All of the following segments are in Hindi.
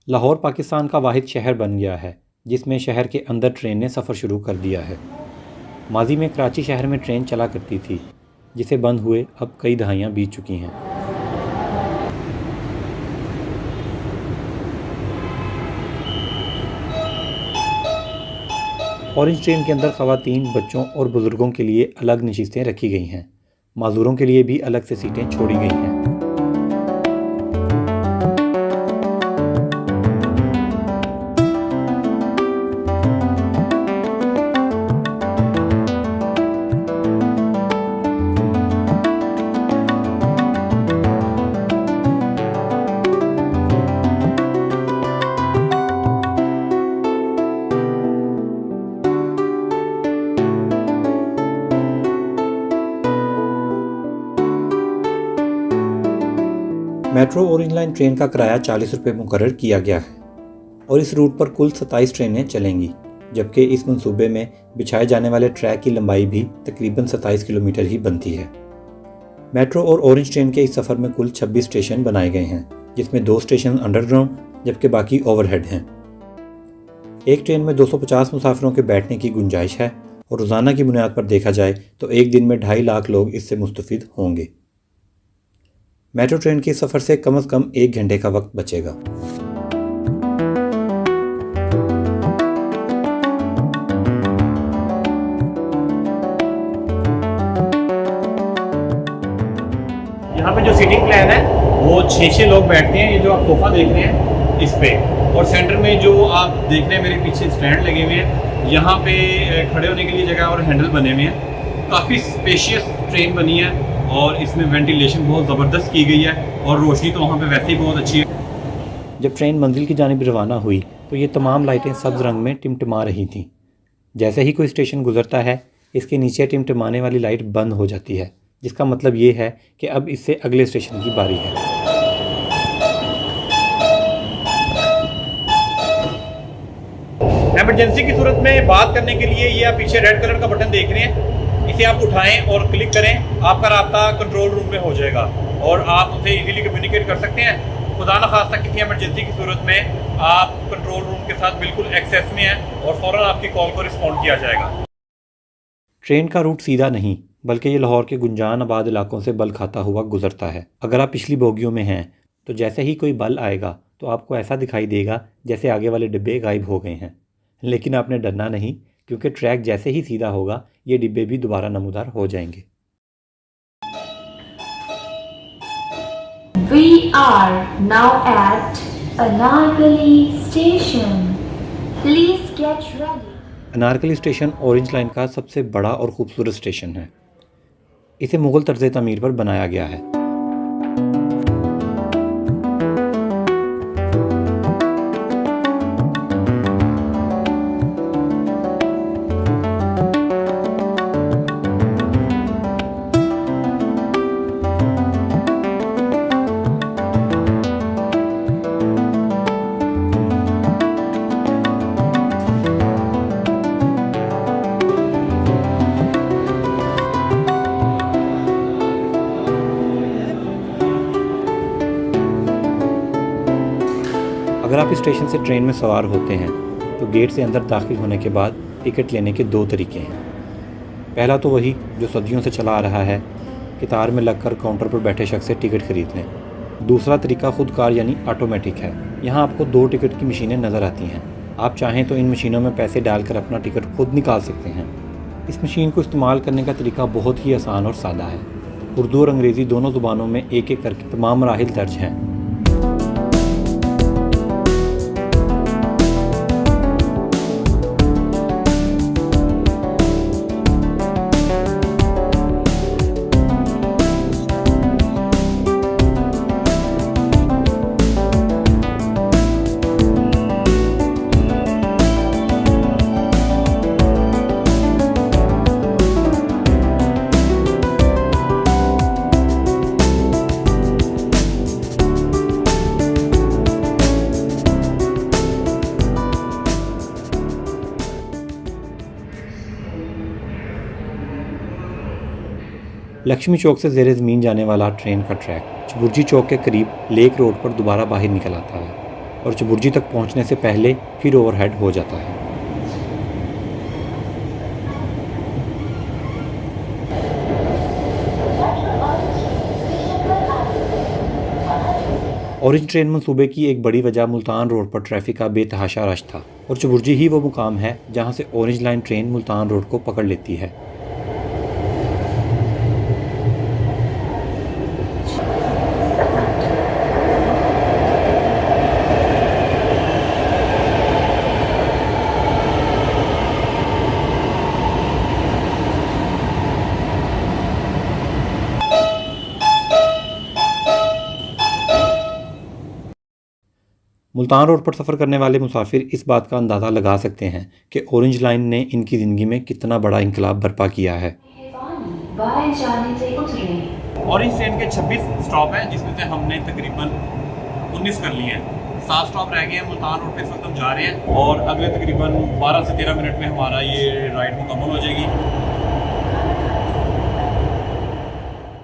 लाहौर पाकिस्तान का वाहिद शहर बन गया है जिसमें शहर के अंदर ट्रेन ने सफ़र शुरू कर दिया है। माजी में कराची शहर में ट्रेन चला करती थी जिसे बंद हुए अब कई दहाइयाँ बीत चुकी हैं। ऑरेंज ट्रेन के अंदर ख़वातीन, बच्चों और बुज़ुर्गों के लिए अलग नशिस्तें रखी गई हैं। माजूरों के लिए भी अलग से सीटें छोड़ी गई हैं। मेट्रो ऑरेंज लाइन ट्रेन का किराया 40 रुपये मुकर्रर किया गया है और इस रूट पर कुल 27 ट्रेनें चलेंगी, जबकि इस मंसूबे में बिछाए जाने वाले ट्रैक की लंबाई भी तकरीबन 27 किलोमीटर ही बनती है। मेट्रो और ऑरेंज ट्रेन के इस सफ़र में कुल 26 स्टेशन बनाए गए हैं, जिसमें 2 स्टेशन अंडरग्राउंड जबकि बाकी ओवरहेड हैं। एक ट्रेन में 250 मुसाफिरों के बैठने की गुंजाइश है और रोज़ाना की बुनियाद पर देखा जाए तो एक दिन में 2.5 लाख लोग इससे मुस्तफ़िद होंगे। मेट्रो ट्रेन के सफ़र से कम 1 घंटे का वक्त बचेगा। यहाँ पे जो सीटिंग प्लान है वो 6 लोग बैठते हैं। ये जो आप सोफ़ा देख रहे हैं इस पे, और सेंटर में जो आप देख रहे हैं मेरे पीछे स्टैंड लगे हुए हैं, यहाँ पे खड़े होने के लिए जगह और हैंडल बने हुए हैं। काफ़ी स्पेशियस ट्रेन बनी है और इसमें वेंटिलेशन बहुत ज़बरदस्त की गई है और रोशनी तो वहाँ पे वैसे ही बहुत अच्छी है। जब ट्रेन मंजिल की जानिब रवाना हुई तो ये तमाम लाइटें सब्ज़ रंग में टिमटिमा रही थीं। जैसे ही कोई स्टेशन गुजरता है इसके नीचे टिमटिमाने वाली लाइट बंद हो जाती है, जिसका मतलब ये है कि अब इससे अगले स्टेशन की बारी है। एमरजेंसी की सूरत में बात करने के लिए ये आप पीछे रेड कलर का बटन देख रहे हैं, इसे आप उठाएं और क्लिक करें, आपका राब्ता कंट्रोल रूम में हो जाएगा और आप उनसे इजीली कम्युनिकेट कर सकते हैं। खुदा न खास्ता किसी एमरजेंसी की सूरत में आप कंट्रोल रूम के साथ बिल्कुल एक्सेस में हैं और फ़ौरन आपकी कॉल को रिस्पॉन्ड किया जाएगा। ट्रेन का रूट सीधा नहीं बल्कि ये लाहौर के गुंजान आबाद इलाकों से बल खाता हुआ गुजरता है। अगर आप पिछली बोगियों में हैं तो जैसे ही कोई बल आएगा तो आपको ऐसा दिखाई देगा जैसे आगे वाले डिब्बे गायब हो गए हैं, लेकिन आपने डरना नहीं, क्योंकि ट्रैक जैसे ही सीधा होगा ये डिब्बे भी दोबारा नमूदार हो जाएंगे। We are now at Anarkali Station. Please get ready. Anarkali station orange line का सबसे बड़ा और ख़ूबसूरत स्टेशन है। इसे मुग़ल तर्ज़ तमीर पर बनाया गया है। अगर आप इस स्टेशन से ट्रेन में सवार होते हैं तो गेट से अंदर दाखिल होने के बाद टिकट लेने के 2 तरीके हैं। पहला तो वही जो सदियों से चला आ रहा है, कतार में लगकर काउंटर पर बैठे शख्स से टिकट खरीद लें। दूसरा तरीका खुद कार यानी ऑटोमेटिक है। यहाँ आपको 2 टिकट की मशीनें नज़र आती हैं। आप चाहें तो इन मशीनों में पैसे डालकर अपना टिकट खुद निकाल सकते हैं। इस मशीन को इस्तेमाल करने का तरीका बहुत ही आसान और सादा है। उर्दू और अंग्रेज़ी दोनों ज़ुबानों में एक एक करके तमाम मराहिल दर्ज हैं। लक्ष्मी चौक से ज़ेरे ज़मीन जाने वाला ट्रेन का ट्रैक चबुर्जी चौक के करीब लेक रोड पर दोबारा बाहर निकल आता है। और चबुर्जी तक पहुंचने से पहले फिर ओवरहेड हो जाता है। ऑरेंज ट्रेन मंसूबे की एक बड़ी वजह मुल्तान रोड पर ट्रैफिक का बेतहाशा रश था और चबुर्जी ही वो मुकाम है जहां से orange line train Multan road को पकड़ लेती है। मुल्तान रोड पर सफ़र करने वाले मुसाफिर इस बात का अंदाज़ा लगा सकते हैं कि ऑरेंज लाइन ने इनकी ज़िंदगी में कितना बड़ा इंकलाब बर्पा किया है। बाएं जाने से उतरे। ऑरेंज ट्रेन के 26 स्टॉप हैं जिसमें से हमने तकरीबन 19 कर लिए हैं। 7 स्टॉप रह गए हैं। मुल्तान रोड पे इस वक्त हम जा रहे हैं और अगले तकरीबन 12 से 13 मिनट में हमारा ये राइड मुकम्मल हो जाएगी।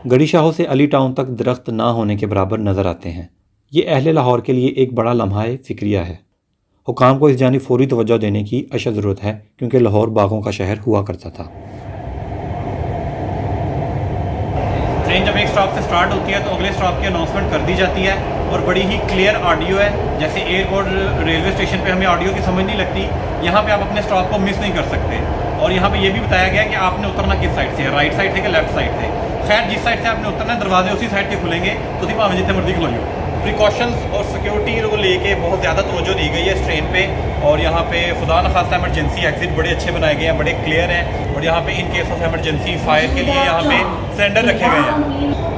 गड़ी शाहों से अली टाउन तक दरख्त ना होने के बराबर नज़र आते हैं। ये अहले लाहौर के लिए एक बड़ा लम्हा फ़िक्रिया है। हुकाम को इस जानिब फ़ौरी तवज्जो देने की अशद ज़रूरत है क्योंकि लाहौर बागों का शहर हुआ करता था। ट्रेन जब एक स्टॉप से स्टार्ट होती है तो अगले स्टॉप की अनाउंसमेंट कर दी जाती है और बड़ी ही क्लियर ऑडियो है। जैसे एयरपोर्ट रेलवे स्टेशन पे हमें ऑडियो की समझ नहीं लगती, यहाँ पे आप अपने स्टॉप को मिस नहीं कर सकते। और यहाँ पे ये भी बताया गया कि आपने उतरना किस साइड से है, राइट साइड से कि लेफ्ट साइड से। खैर जिस साइड से आपने उतरना है दरवाजे उसी साइड के खुलेंगे, तो सिर्फ भावें जितने मर्जी खुलाइयो। प्रिकॉशंस और सिक्योरिटी को लेके बहुत ज़्यादा तवज्जो दी गई है इस ट्रेन पे। और यहाँ पे खुदा न खास्ता इमरजेंसी एग्जिट बड़े अच्छे बनाए गए हैं, बड़े क्लियर हैं। और यहाँ पे in case of emergency fire के लिए यहाँ पे सिलेंडर रखे गए हैं।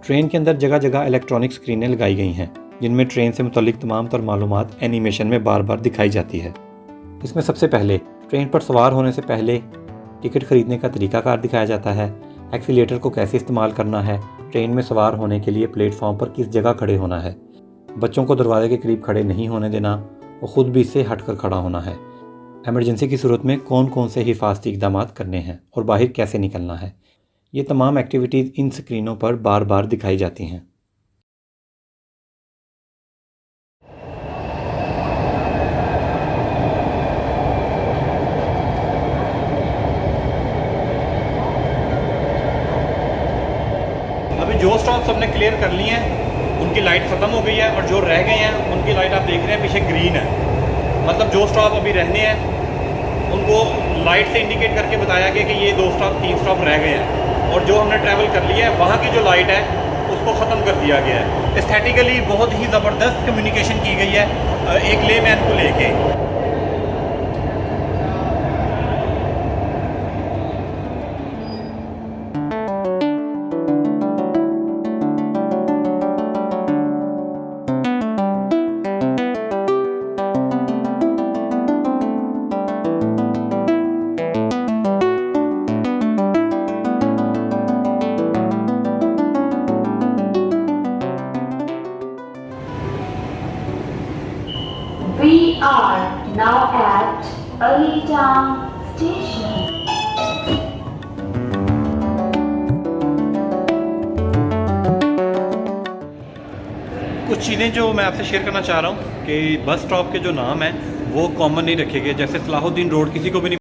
ट्रेन के अंदर जगह जगह इलेक्ट्रॉनिक स्क्रीनें लगाई गई हैं जिनमें ट्रेन से मुतल्लिक तमाम तर मालूमात एनिमेशन में बार बार दिखाई जाती है। इसमें सबसे पहले ट्रेन पर सवार होने से पहले टिकट खरीदने का तरीकाकार दिखाया जाता है, एक्सीलेटर को कैसे इस्तेमाल करना है, ट्रेन में सवार होने के लिए प्लेटफॉर्म पर किस जगह खड़े होना है, बच्चों को दरवाजे के करीब खड़े नहीं होने देना और ख़ुद भी इससे हट कर खड़ा होना है, एमरजेंसी की सूरत में कौन कौन से हिफाजती इक़दाम करने हैं और बाहर कैसे निकलना है। ये तमाम एक्टिविटीज़ इन स्क्रीनों पर बार बार दिखाई जाती हैं। अभी जो स्टॉप सबने क्लियर कर लिए हैं उनकी लाइट ख़त्म हो गई है और जो रह गए हैं उनकी लाइट आप देख रहे हैं पीछे ग्रीन है। मतलब जो स्टॉप अभी रहने हैं उनको लाइट से इंडिकेट करके बताया गया कि ये 2 स्टॉप 3 स्टॉप रह गए हैं। और जो हमने ट्रैवल कर लिया है वहाँ की जो लाइट है उसको ख़त्म कर दिया गया है। एस्थेटिकली बहुत ही ज़बरदस्त कम्युनिकेशन की गई है एक लेमैन को लेके। We are now at Ali Town Station. कुछ चीज़ें जो मैं आपसे शेयर करना चाह रहा हूँ कि बस स्टॉप के जो नाम हैं वो कॉमन नहीं रखे गए। जैसे सलाहुद्दीन रोड किसी को भी नहीं